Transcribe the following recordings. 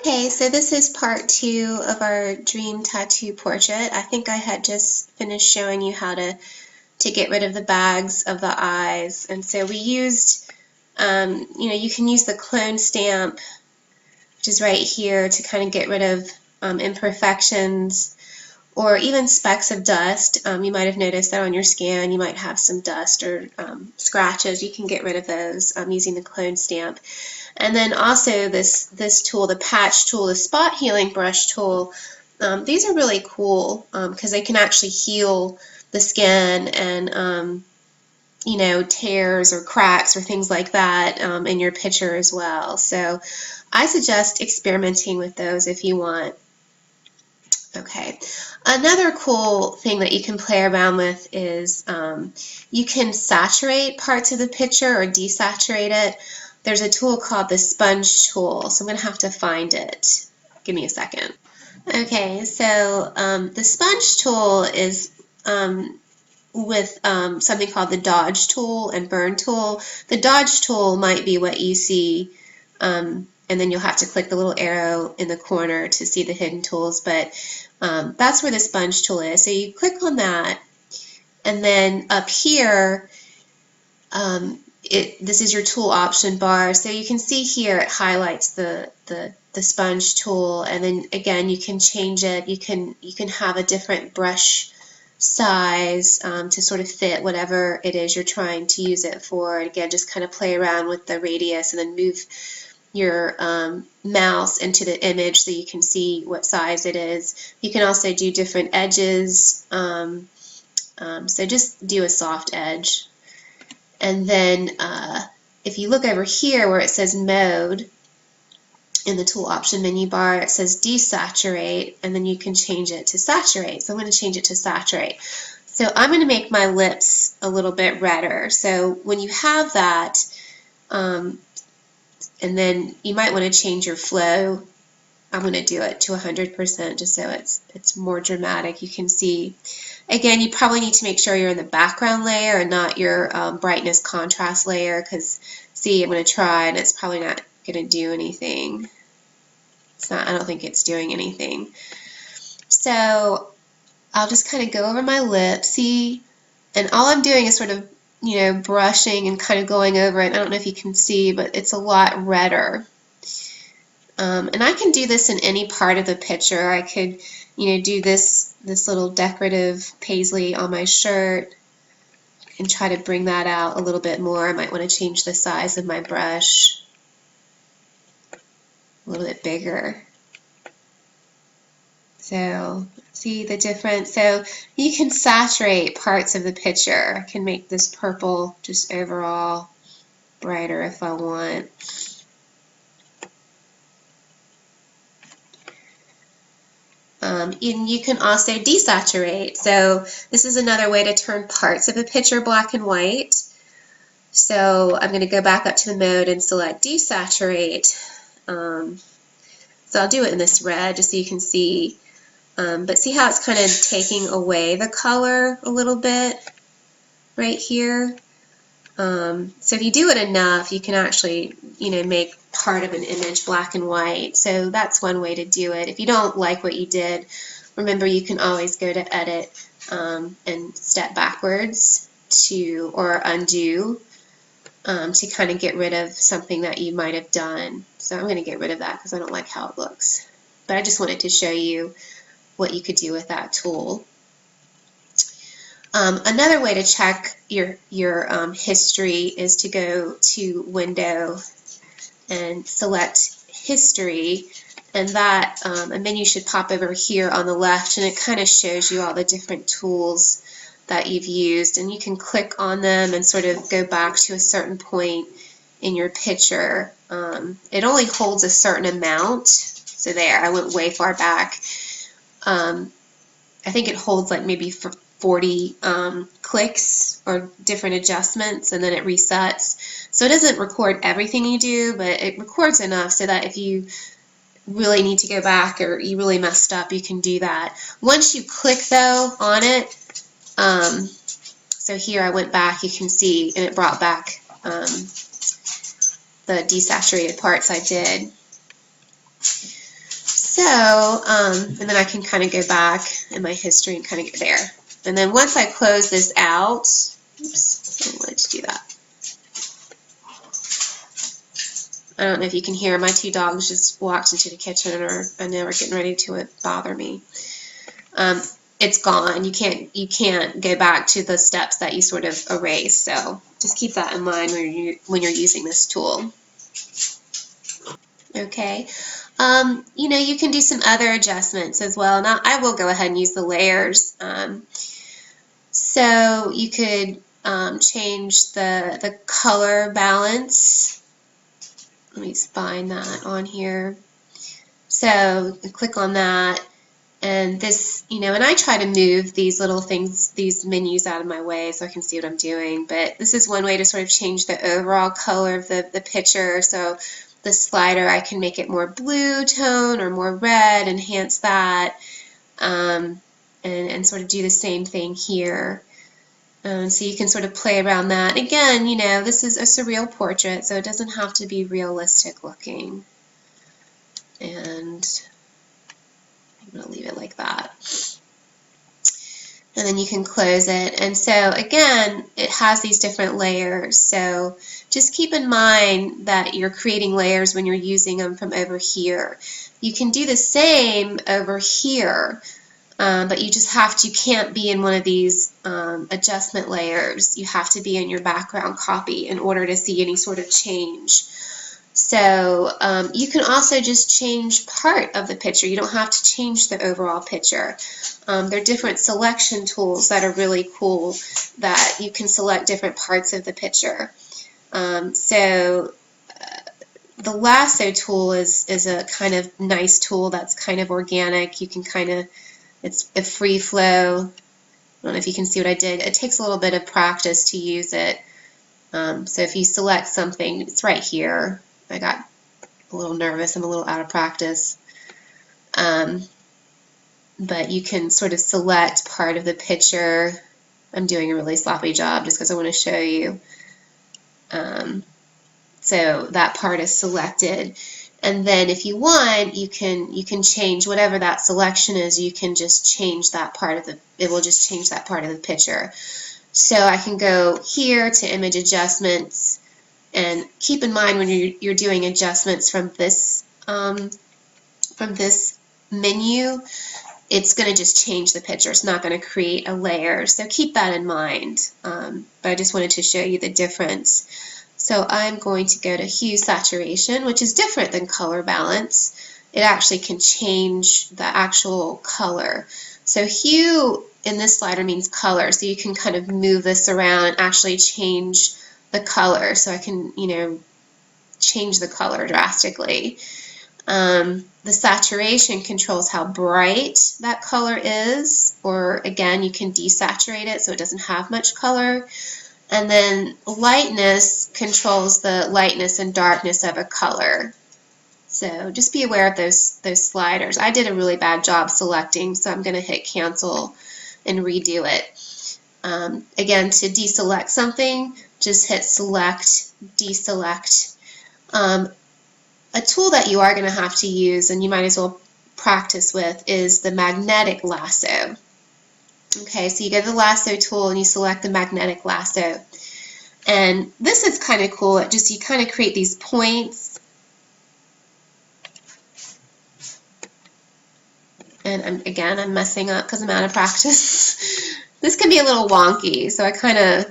Okay, so this is part 2 of our dream tattoo portrait. I think I had just finished showing you how to get rid of the bags of the eyes. And so we used, you can use the clone stamp, which is right here, to kind of get rid of imperfections or even specks of dust. You might have noticed that on your scan you might have some dust or scratches. You can get rid of those using the clone stamp. And then also this tool, the patch tool, the spot healing brush tool, these are really cool because they can actually heal the skin and tears or cracks or things like that in your picture as well. So I suggest experimenting with those if you want. Okay, another cool thing that you can play around with is you can saturate parts of the picture or desaturate it. There's a tool called the sponge tool, so I'm going to have to find it. Give me a second. Okay, so the sponge tool is with something called the dodge tool and burn tool. The dodge tool might be what you see, and then you'll have to click the little arrow in the corner to see the hidden tools, but that's where the sponge tool is. So you click on that, and then up here, this is your tool option bar. So you can see here it highlights the sponge tool, and then again you can change it. You can have a different brush size to sort of fit whatever it is you're trying to use it for. And again, just kind of play around with the radius and then move your mouse into the image so you can see what size it is. You can also do different edges, so just do a soft edge. And then if you look over here where it says mode in the tool option menu bar, it says desaturate, and then you can change it to saturate. So I'm going to change it to saturate. So I'm going to make my lips a little bit redder. So when you have that, and then you might want to change your flow. I'm going to do it to 100% just so it's more dramatic. You can see, again, you probably need to make sure you're in the background layer and not your brightness contrast layer, because see, I'm going to try and it's probably not going to do anything. It's not, I don't think it's doing anything. So I'll just kind of go over my lips, see, and all I'm doing is sort of brushing and kind of going over it. I don't know if you can see, but it's a lot redder. And I can do this in any part of the picture. I could, do this little decorative paisley on my shirt and try to bring that out a little bit more. I might want to change the size of my brush a little bit bigger. So see the difference? So you can saturate parts of the picture. I can make this purple just overall brighter if I want. And you can also desaturate. So this is another way to turn parts of a picture black and white. So I'm going to go back up to the mode and select desaturate. So I'll do it in this red just so you can see. But see how it's kind of taking away the color a little bit right here? So if you do it enough, you can actually, make part of an image black and white. So that's one way to do it. If you don't like what you did, remember you can always go to edit and step backwards or undo to kind of get rid of something that you might have done. So I'm going to get rid of that because I don't like how it looks. But I just wanted to show you what you could do with that tool. Another way to check your history is to go to Window and select History, and that a menu should pop over here on the left, and it kind of shows you all the different tools that you've used, and you can click on them and sort of go back to a certain point in your picture. It only holds a certain amount, so there, I went way far back. I think it holds like maybe 40 clicks or different adjustments, and then it resets. So it doesn't record everything you do, but it records enough so that if you really need to go back or you really messed up, you can do that. Once you click though on it, so here I went back, you can see, and it brought back the desaturated parts I did. and then I can kind of go back in my history and kind of go there. And then once I close this out, oops, I wanted to do that. I don't know if you can hear, my two dogs just walked into the kitchen and they were getting ready to bother me. It's gone. You can't go back to the steps that you sort of erase. So just keep that in mind when you're using this tool. Okay. You know, you can do some other adjustments as well. Now I will go ahead and use the layers. So you could change the color balance. Let me find that on here. So click on that, and this, you know, and I try to move these little things, these menus out of my way so I can see what I'm doing, but this is one way to sort of change the overall color of the picture. So the slider, I can make it more blue tone or more red, enhance that, and sort of do the same thing here. So you can sort of play around that. Again, you know, this is a surreal portrait, so it doesn't have to be realistic looking. And I'm going to leave it like that. And then you can close it. And so again, it has these different layers. So just keep in mind that you're creating layers when you're using them from over here. You can do the same over here. But you can't be in one of these adjustment layers. You have to be in your background copy in order to see any sort of change. So you can also just change part of the picture. You don't have to change the overall picture. There are different selection tools that are really cool that you can select different parts of the picture. The lasso tool is a kind of nice tool that's kind of organic. You can kind of, it's a free flow. I don't know if you can see what I did. It takes a little bit of practice to use it. So if you select something, it's right here. I got a little nervous. I'm a little out of practice. But you can sort of select part of the picture. I'm doing a really sloppy job just because I want to show you. So that part is selected. And then if you want, you can change whatever that selection is. You can just change that part of it will just change that part of the picture. So I can go here to image adjustments, and keep in mind when you're doing adjustments from this menu, it's going to just change the picture. It's not going to create a layer. So keep that in mind. But I just wanted to show you the difference. So I'm going to go to hue saturation, which is different than color balance. It actually can change the actual color. So hue in this slider means color, so you can kind of move this around and actually change the color. So I can, you know, change the color drastically. The saturation controls how bright that color is, or again, you can desaturate it so it doesn't have much color. And then lightness controls the lightness and darkness of a color. So just be aware of those sliders. I did a really bad job selecting, so I'm going to hit cancel and redo it. Again, to deselect something, just hit select, deselect. A tool that you are going to have to use, and you might as well practice with, is the magnetic lasso. Okay, so you go to the lasso tool and you select the magnetic lasso. And this is kind of cool. You kind of create these points. And I'm messing up because I'm out of practice. This can be a little wonky, so I kind of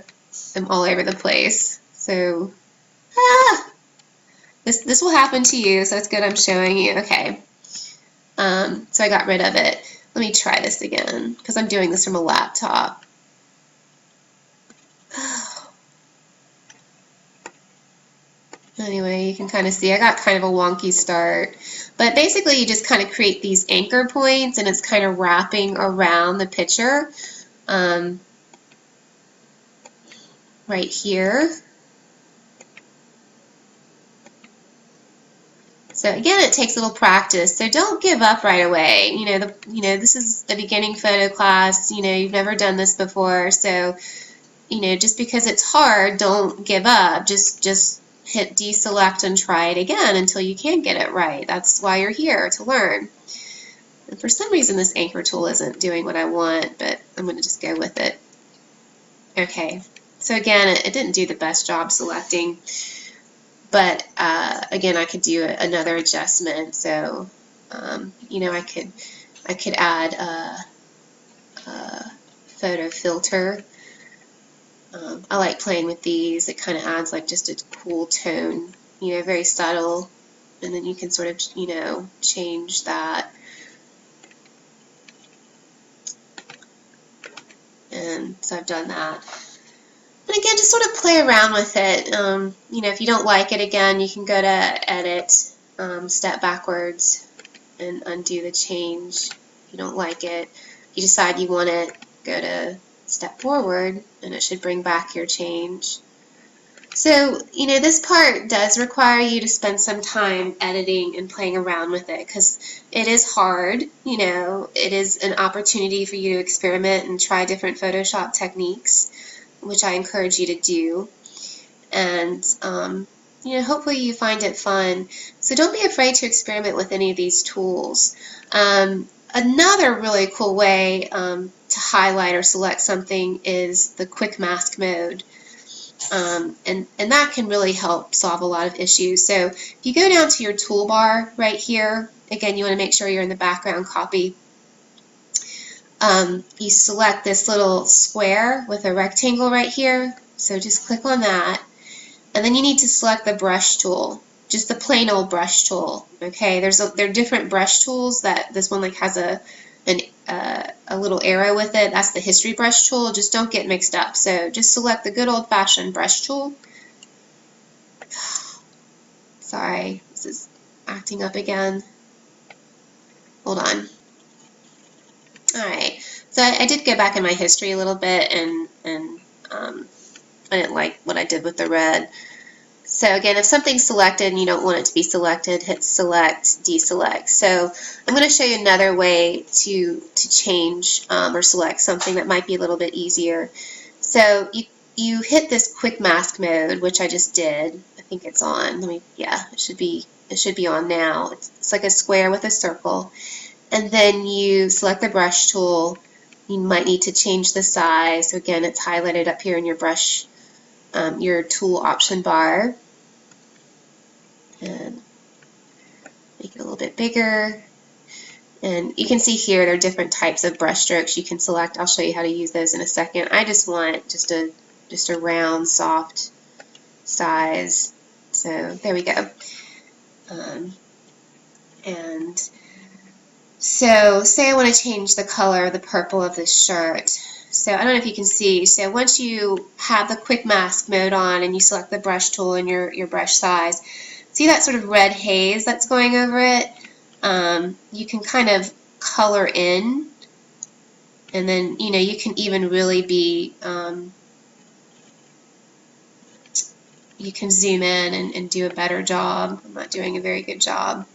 am all over the place. So, this will happen to you, so it's good I'm showing you. Okay. So I got rid of it. Let me try this again, because I'm doing this from a laptop. Anyway, you can kind of see I got kind of a wonky start. But basically you just kind of create these anchor points, and it's kind of wrapping around the picture. Right here. So again, it takes a little practice. So don't give up right away. You know, this is a beginning photo class. You know, you've never done this before. So, you know, just because it's hard, don't give up. Just hit deselect and try it again until you can get it right. That's why you're here, to learn. And for some reason this anchor tool isn't doing what I want, but I'm going to just go with it. Okay, so again, it didn't do the best job selecting, but again, I could do another adjustment. So you know, I could add a photo filter. I like playing with these. It kind of adds like just a cool tone, you know, very subtle, and then you can sort of, you know, change that. And so I've done that. And again, just sort of play around with it. You know, if you don't like it, again, you can go to Edit, Step Backwards, and undo the change. If you don't like it, if you decide you want it, go to Step Forward, and it should bring back your change. So, you know, this part does require you to spend some time editing and playing around with it, because it is hard. You know, it is an opportunity for you to experiment and try different Photoshop techniques, which I encourage you to do. And, you know, hopefully you find it fun. So don't be afraid to experiment with any of these tools. Another really cool way to highlight or select something is the quick mask mode. And that can really help solve a lot of issues. So if you go down to your toolbar right here, again, you want to make sure you're in the background copy. You select this little square with a rectangle right here. So just click on that. And then you need to select the brush tool, just the plain old brush tool. Okay, there are different brush tools. That this one like has a little arrow with it. That's the history brush tool. Just don't get mixed up. So just select the good old-fashioned brush tool. Sorry, this is acting up again. Hold on. Alright, so I did go back in my history a little bit, and I didn't like what I did with the red. So again, if something's selected and you don't want it to be selected, hit select, deselect. So I'm going to show you another way to change or select something that might be a little bit easier. So you hit this quick mask mode, which I just did. I think it's on. Yeah, it should be on now. It's like a square with a circle. And then you select the brush tool. You might need to change the size. So again, it's highlighted up here in your brush, your tool option bar. And make it a little bit bigger. And you can see here there are different types of brush strokes you can select. I'll show you how to use those in a second. I just want just a round, soft size. So there we go. And so say I want to change the color, the purple of this shirt. So I don't know if you can see. So once you have the quick mask mode on and you select the brush tool and your brush size, see that sort of red haze that's going over it? You can kind of color in, and then, you know, you can even really be, you can zoom in and do a better job. I'm not doing a very good job.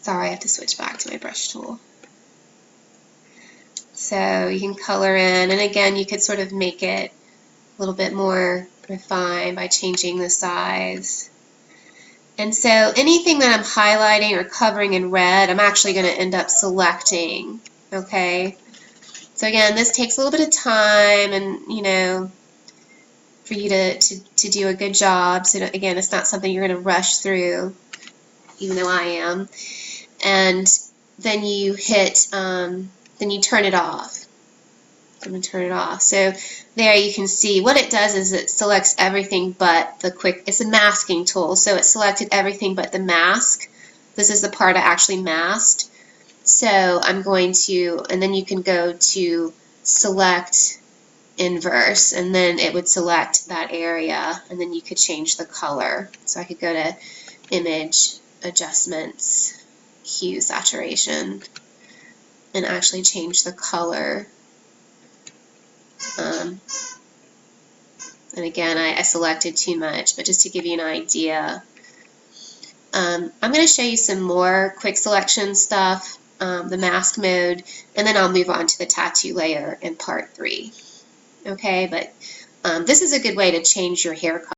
Sorry, I have to switch back to my brush tool. So you can color in, and again, you could sort of make it a little bit more refined by changing the size. And so anything that I'm highlighting or covering in red, I'm actually going to end up selecting. Okay? So again, this takes a little bit of time, and, you know, for you to do a good job. So again, it's not something you're going to rush through, even though I am. And then you hit, then you turn it off. I'm going to turn it off. So there you can see what it does is it selects everything but the quick, it's a masking tool. So it selected everything but the mask. This is the part I actually masked. So I'm going to, and then you can go to select inverse, and then it would select that area, and then you could change the color. So I could go to image, adjustments, hue, saturation, and actually change the color. And again, I selected too much, but just to give you an idea. I'm going to show you some more quick selection stuff, the mask mode, and then I'll move on to the tattoo layer in part 3. okay? But this is a good way to change your hair color.